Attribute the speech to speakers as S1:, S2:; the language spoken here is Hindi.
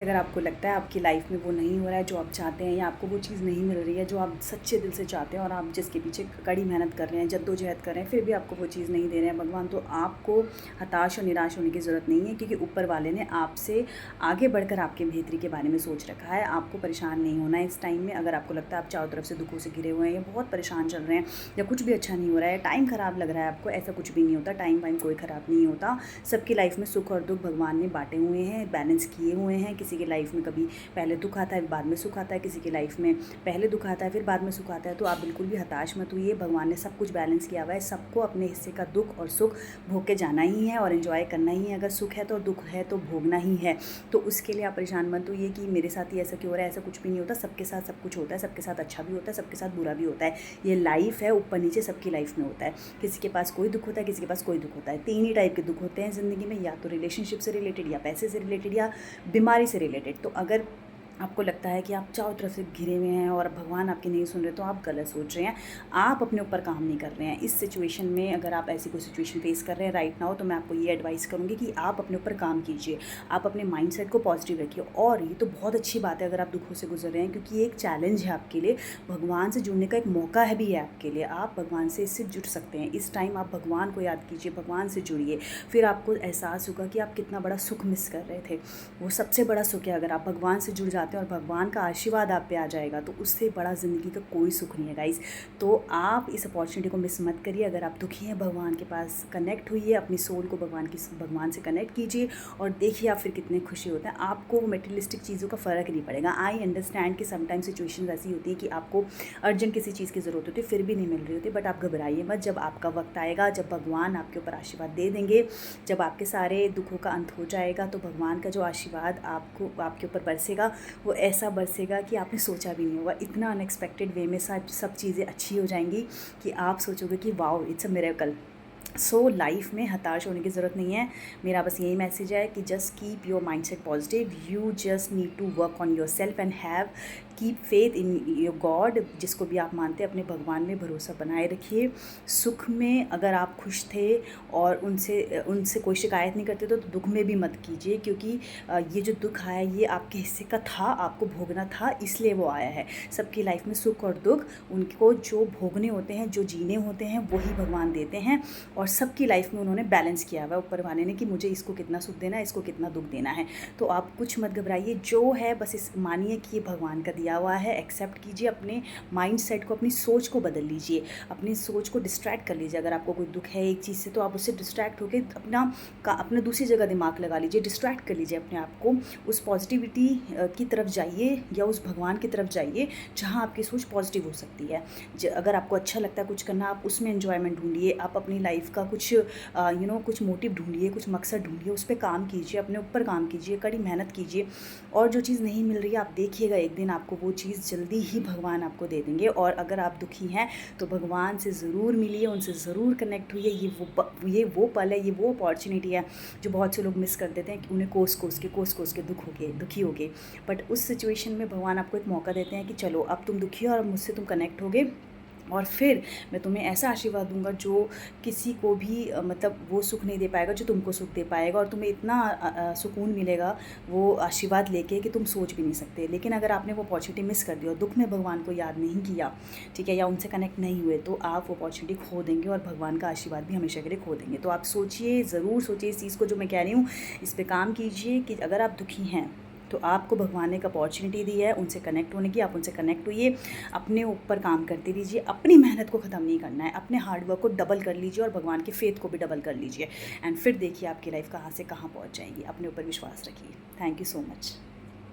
S1: अगर आपको लगता है आपकी लाइफ में वो नहीं हो रहा है जो आप चाहते हैं, या आपको वो चीज़ नहीं मिल रही है जो आप सच्चे दिल से चाहते हैं, और आप जिसके पीछे कड़ी मेहनत कर रहे हैं, जद्दोजहद कर रहे हैं, फिर भी आपको वो चीज़ नहीं दे रहे हैं भगवान, तो आपको हताश और निराश होने की ज़रूरत नहीं है, क्योंकि ऊपर वाले ने आपसे आगे बढ़कर आपके बेहतरी के बारे में सोच रखा है। आपको परेशान नहीं होना है इस टाइम में। अगर आपको लगता है आप चारों तरफ से दुखों से घिरे हुए हैं, या बहुत परेशान चल रहे हैं, या कुछ भी अच्छा नहीं हो रहा है, टाइम ख़राब लग रहा है आपको, ऐसा कुछ भी नहीं होता। टाइम वाइम कोई ख़राब नहीं होता। सबकी लाइफ में सुख और दुख भगवान ने बाँटे हुए हैं, बैलेंस किए हुए हैं। किसी की लाइफ में कभी पहले दुख आता है, बाद में सुख आता है, किसी की लाइफ में पहले दुख आता है, फिर बाद में सुख आता है। तो आप बिल्कुल भी हताश मत होइए। भगवान ने सब कुछ बैलेंस किया हुआ है। सबको अपने हिस्से का दुख और सुख भोग के जाना ही है और एंजॉय करना ही है। अगर सुख है तो, दुख है तो भोगना ही है। तो उसके लिए आप परेशान मत होइए कि मेरे साथ ही ऐसा क्यों हो रहा है। ऐसा कुछ भी नहीं होता। सबके साथ सब कुछ होता है। सबके साथ अच्छा भी होता है, सबके साथ बुरा भी होता है। ये लाइफ है, ऊपर नीचे सबकी लाइफ में होता है। किसी के पास कोई दुख होता है, किसी के पास कोई दुख होता है। 3 ही टाइप के दुख होते हैं ज़िंदगी में, या तो रिलेशनशिप से रिलेटेड, या पैसे से रिलेटेड, या बीमारी से रिलेटेड। तो अगर आपको लगता है कि आप चारों तरफ से घिरे हुए हैं और भगवान आपकी नहीं सुन रहे, तो आप गलत सोच रहे हैं। आप अपने ऊपर काम नहीं कर रहे हैं। इस सिचुएशन में अगर आप ऐसी कोई सिचुएशन फेस कर रहे हैं राइट नाउ, तो मैं आपको ये एडवाइस करूँगी कि आप अपने ऊपर काम कीजिए। आप अपने माइंडसेट को पॉजिटिव रखिए। और ये तो बहुत अच्छी बात है अगर आप दुखों से गुजर रहे हैं, क्योंकि ये एक चैलेंज है आपके लिए। भगवान से जुड़ने का एक मौका है भी है आपके लिए। आप भगवान से इससे जुड़ सकते हैं। इस टाइम आप भगवान को याद कीजिए, भगवान से जुड़िए। फिर आपको एहसास होगा कि आप कितना बड़ा सुख मिस कर रहे थे। वो सबसे बड़ा सुख है। अगर आप भगवान से जुड़ जाते हैं और भगवान का आशीर्वाद आप पे आ जाएगा, तो उससे बड़ा ज़िंदगी का कोई सुख नहीं है गाइस। तो आप इस अपॉर्चुनिटी को मिस मत करिए। अगर आप दुखी हैं, भगवान के पास कनेक्ट होइए, अपनी सोल को भगवान से कनेक्ट कीजिए, और देखिए आप फिर कितने खुशी होते हैं। आपको मटेरियलिस्टिक चीज़ों का फ़र्क नहीं पड़ेगा। आई अंडरस्टैंड कि समटाइम्स सिचुएशन ऐसी होती है कि आपको अर्जेंट किसी चीज़ की ज़रूरत होती है, फिर भी नहीं मिल रही होती, बट आप घबराइए मत। जब आपका वक्त आएगा, जब भगवान आपके ऊपर आशीर्वाद दे देंगे, जब आपके सारे दुखों का अंत हो जाएगा, तो भगवान का जो आशीर्वाद आपके ऊपर बरसेगा, वो ऐसा बरसेगा कि आपने सोचा भी नहीं होगा। इतना अनएक्सपेक्टेड वे में सब चीज़ें अच्छी हो जाएंगी कि आप सोचोगे कि wow, it's a miracle. So life में हताश होने की ज़रूरत नहीं है। मेरा बस यही मैसेज है कि just keep your mindset positive. You just need to work on yourself and have keep faith in your god. जिसको भी आप मानते हैं, अपने भगवान में भरोसा बनाए रखिए। सुख में अगर आप खुश थे और उनसे कोई शिकायत नहीं करते, तो दुख में भी मत कीजिए, क्योंकि ये जो दुख आया ये आपके हिस्से का था, आपको भोगना था, इसलिए वो आया है। सबकी लाइफ में सुख और दुख उनको जो भोगने होते हैं, जो जीने होते हैं, वही भगवान देते हैं। और सबकी लाइफ में उन्होंने बैलेंस किया हुआ है ऊपर वाले ने, कि मुझे इसको कितना सुख देना है, इसको कितना दुख देना है। तो आप कुछ मत घबराइए। जो है बस इस मानिए कि ये भगवान का दिया हुआ है। एक्सेप्ट कीजिए। अपने माइंड सेट को, अपनी सोच को बदल लीजिए। अपनी सोच को डिस्ट्रैक्ट कर लीजिए। अगर आपको कोई दुख है एक चीज़ से, तो आप उससे डिस्ट्रैक्ट होकर अपना दूसरी जगह दिमाग लगा लीजिए। डिस्ट्रैक्ट कर लीजिए अपने आप को। उस पॉजिटिविटी की तरफ जाइए, या उस भगवान की तरफ जाइए जहाँ आपकी सोच पॉजिटिव हो सकती है। अगर आपको अच्छा लगता है कुछ करना, आप उसमें एन्जॉयमेंट ढूंढिए। आप अपनी लाइफ का कुछ कुछ मोटिव ढूंढिए, कुछ मकसद ढूंढिए, उस पर काम कीजिए, अपने ऊपर काम कीजिए, कड़ी मेहनत कीजिए। और जो चीज़ नहीं मिल रही है, आप देखिएगा एक दिन आपको वो चीज़ जल्दी ही भगवान आपको दे देंगे। और अगर आप दुखी हैं, तो भगवान से ज़रूर मिलिए, उनसे ज़रूर कनेक्ट हुइए। ये वो पल है, ये वो अपॉर्चुनिटी है जो बहुत से लोग मिस कर देते हैं, कि उन्हें कोस कोस के दुखी हो गए। बट उस सिचुएशन में भगवान आपको एक मौका देते हैं कि चलो अब तुम दुखी हो और मुझसे तुम कनेक्ट होगे, और फिर मैं तुम्हें ऐसा आशीर्वाद दूंगा जो किसी को भी मतलब वो सुख नहीं दे पाएगा जो तुमको सुख दे पाएगा। और तुम्हें इतना सुकून मिलेगा वो आशीर्वाद लेके कि तुम सोच भी नहीं सकते। लेकिन अगर आपने वो अपॉर्चुनिटी मिस कर दी और दुख में भगवान को याद नहीं किया, ठीक है, या उनसे कनेक्ट नहीं हुए, तो आप वो अपॉर्चुनिटी खो देंगे, और भगवान का आशीर्वाद भी हमेशा के लिए खो देंगे। तो आप सोचिए, ज़रूर सोचिए इस चीज़ को जो मैं कह रही हूँ, इस पर काम कीजिए कि अगर आप दुखी हैं, तो आपको भगवान ने एक अपॉर्चुनिटी दी है उनसे कनेक्ट होने की। आप उनसे कनेक्ट होइए, अपने ऊपर काम करते रहिए। अपनी मेहनत को ख़त्म नहीं करना है, अपने हार्डवर्क को डबल कर लीजिए, और भगवान के फेथ को भी डबल कर लीजिए। एंड फिर देखिए आपकी लाइफ कहाँ से कहाँ पहुँच जाएगी। अपने ऊपर विश्वास रखिए। Thank you so much.